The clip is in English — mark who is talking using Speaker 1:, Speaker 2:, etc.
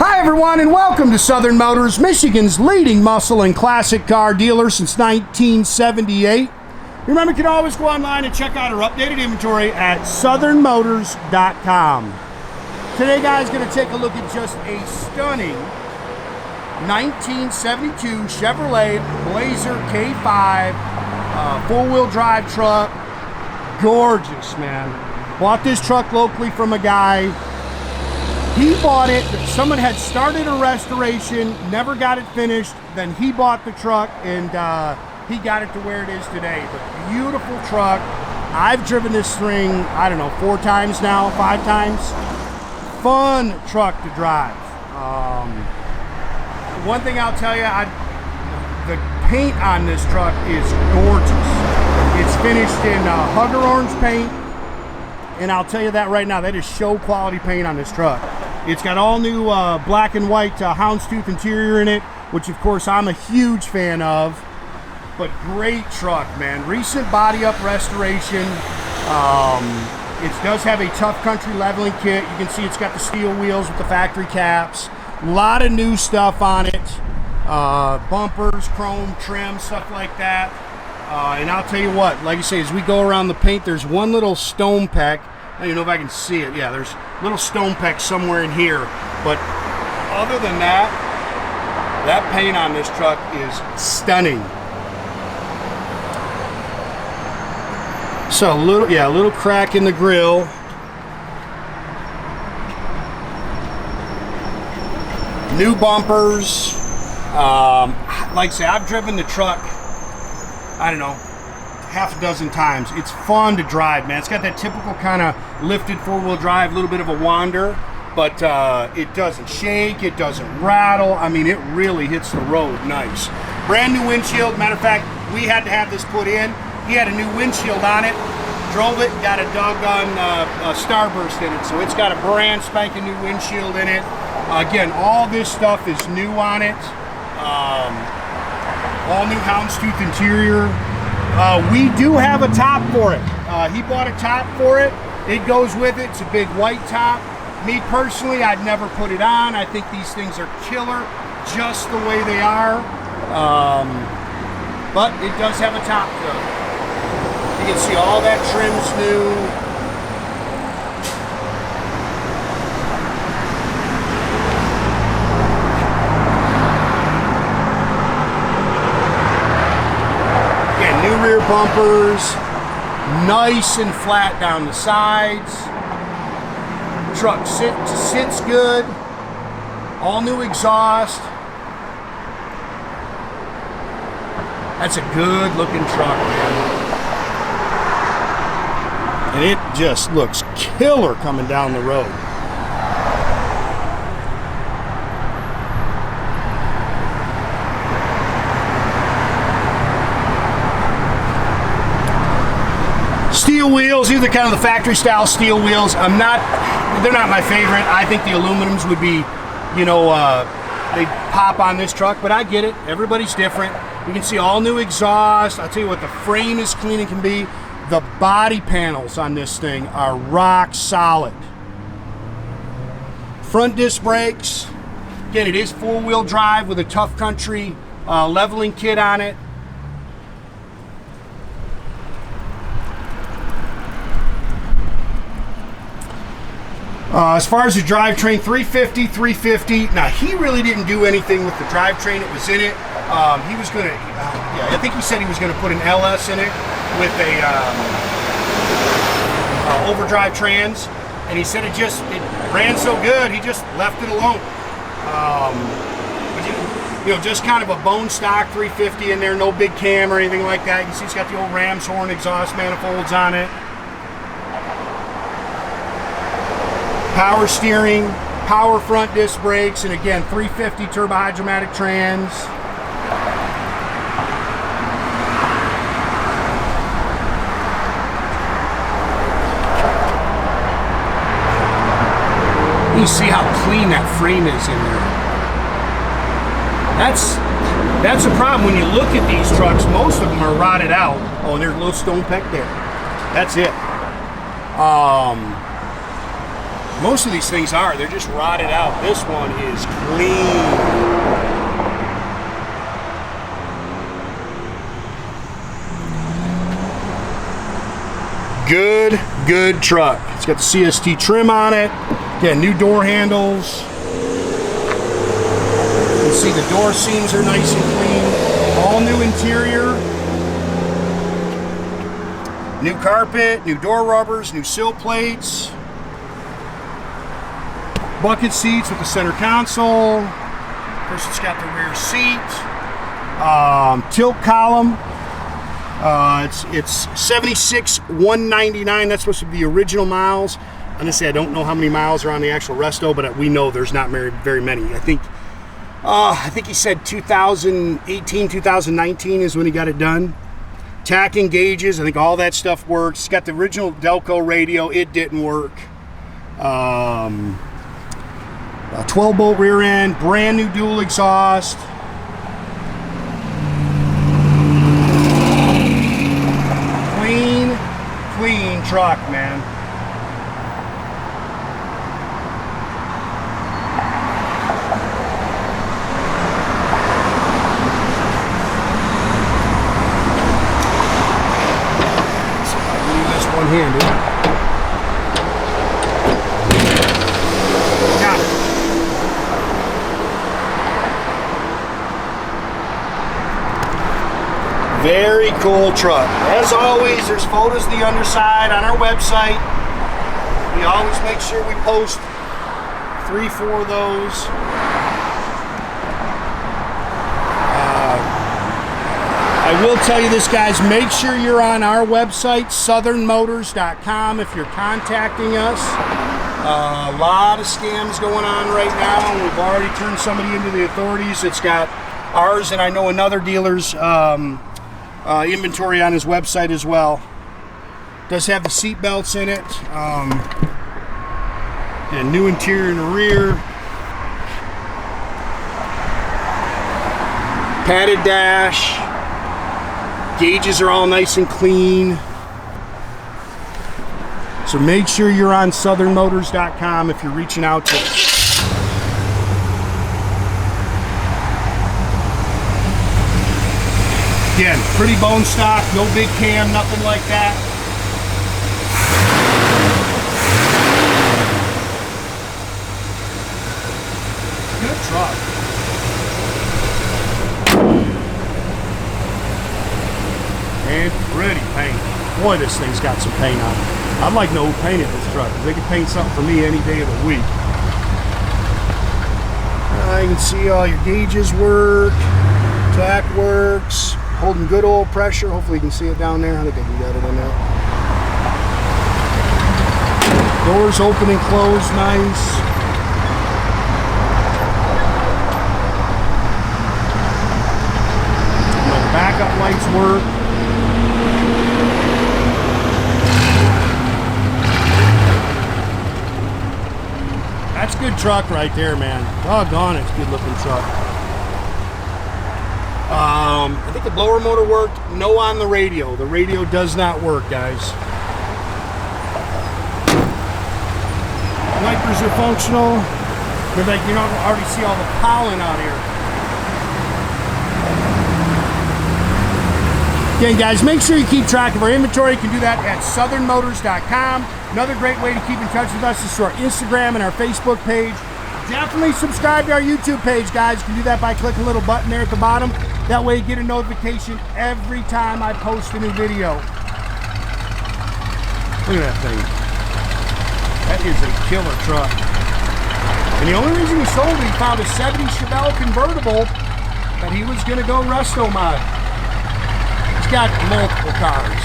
Speaker 1: Hi everyone and welcome to Southern Motors, Michigan's leading muscle and classic car dealer since 1978. Remember, you can always go online and check out our updated inventory at southernmotors.com. Today, guys, going to take a look at just a stunning 1972 Chevrolet Blazer K5 four-wheel drive truck. Gorgeous, man. Bought this truck locally from a guy. He bought it, someone had started a restoration, never got it finished, then he bought the truck and he got it to where it is today. But beautiful truck. I've driven this thing, I don't know, 4 times now, 5 times. Fun truck to drive. One thing I'll tell you, the paint on this truck is gorgeous. It's finished in Hugger orange paint, and I'll tell you that right now, that is show quality paint on this truck. It's got all new black and white Hounds Tooth interior in it, which of course I'm a huge fan of. But great truck, man. Recent body up restoration. It does have a Tuff Country leveling kit. You can see it's got the steel wheels with the factory caps. A lot of new stuff on it. Bumpers, chrome trim, stuff like that. And I'll tell you what, like I say, as we go around the paint, there's one little stone peck. I don't even know if I can see it. Yeah, there's little stone pecks somewhere in here. But other than that, that paint on this truck is stunning. So a little crack in the grill. New bumpers. Like I say, I've driven the truck, I don't know, half a dozen times. It's fun to drive, man. It's got that typical kind of lifted four-wheel drive, a little bit of a wander, but it doesn't shake, it doesn't rattle. I mean, it really hits the road nice. Brand new windshield. Matter of fact, we had to have this put in. He had a new windshield on it, drove it, got a doggone starburst in it, so it's got a brand spanking new windshield in it. Again, all this stuff is new on it. All new Hounds Tooth interior. We do have a top for it. He bought a top for it. It goes with it. It's a big white top. Me personally, I'd never put it on. I think these things are killer just the way they are. But it does have a top to it. You can see all that trim's new. Rear bumpers, nice and flat down the sides. Truck sits good. All new exhaust. That's a good looking truck, man. And it just looks killer coming down the road. Steel wheels, these are kind of the factory style steel wheels. They're not my favorite. I think the aluminums would be, you know, they pop on this truck, but I get it. Everybody's different. You can see all new exhaust. I'll tell you what, the frame is clean it can be. The body panels on this thing are rock solid. Front disc brakes. Again, it is four-wheel drive with a Tuff Country leveling kit on it. As far as the drivetrain, 350. Now, he really didn't do anything with the drivetrain. It was in it. He was going to, yeah, I think he said he was going to put an LS in it with a overdrive trans. And he said it ran so good, he just left it alone. You know, just kind of a bone stock 350 in there, no big cam or anything like that. You can see it's got the old ram's horn exhaust manifolds on it. Power steering, power front disc brakes, and again, 350 turbohydramatic trans. You see how clean that frame is in there. That's a problem when you look at these trucks. Most of them are rotted out. Oh, and there's a little stone peck there. That's it. Most of these things are. They're just rotted out. This one is clean. Good truck. It's got the CST trim on it. Again, new door handles. You can see the door seams are nice and clean. All new interior. New carpet, new door rubbers, new sill plates. Bucket seats with the center console. Of course, it's got the rear seat. Tilt column. It's 76,199. That's supposed to be the original miles. Honestly, I don't know how many miles are on the actual resto, but we know there's not very many. I think he said 2018, 2019 is when he got it done. Tacking gauges, I think all that stuff works. It's got the original Delco radio. It didn't work. 12-bolt rear end, brand new dual exhaust. Clean truck, man. So I can do this one-handed. Got it. Very cool truck. As always, there's photos of the underside on our website. We always make sure we post 3-4 of those. I will tell you this, guys, make sure you're on our website, southernmotors.com, if you're contacting us. A lot of scams going on right now, and we've already turned somebody into the authorities. It's got ours and I know another dealer's inventory on his website as well. Does have the seat belts in it. And new interior in the rear. Padded dash. Gauges are all nice and clean. So make sure you're on southernmotors.com if you're reaching out to us. Again, pretty bone stock, no big cam, nothing like that. Good truck. And pretty paint. Boy, this thing's got some paint on it. I'd like to know who painted this truck, because they could paint something for me any day of the week. You can see all your gauges work, tach works. Holding good oil pressure. Hopefully you can see it down there. I think I can get it in there. Doors open and close, nice. The backup lights work. That's a good truck right there, man. Doggone, it's a good looking truck. I think the blower motor worked. No on the radio. The radio does not work, guys. Wipers are functional. They're like, you don't already see all the pollen out here. Again, guys, make sure you keep track of our inventory. You can do that at southernmotors.com. Another great way to keep in touch with us is through our Instagram and our Facebook page. Definitely subscribe to our YouTube page, guys. You can do that by clicking a little button there at the bottom. That way you get a notification every time I post a new video. Look at that thing. That is a killer truck. And the only reason he sold it, he found a 70 Chevrolet convertible that he was going to go resto mod. He's got multiple cars.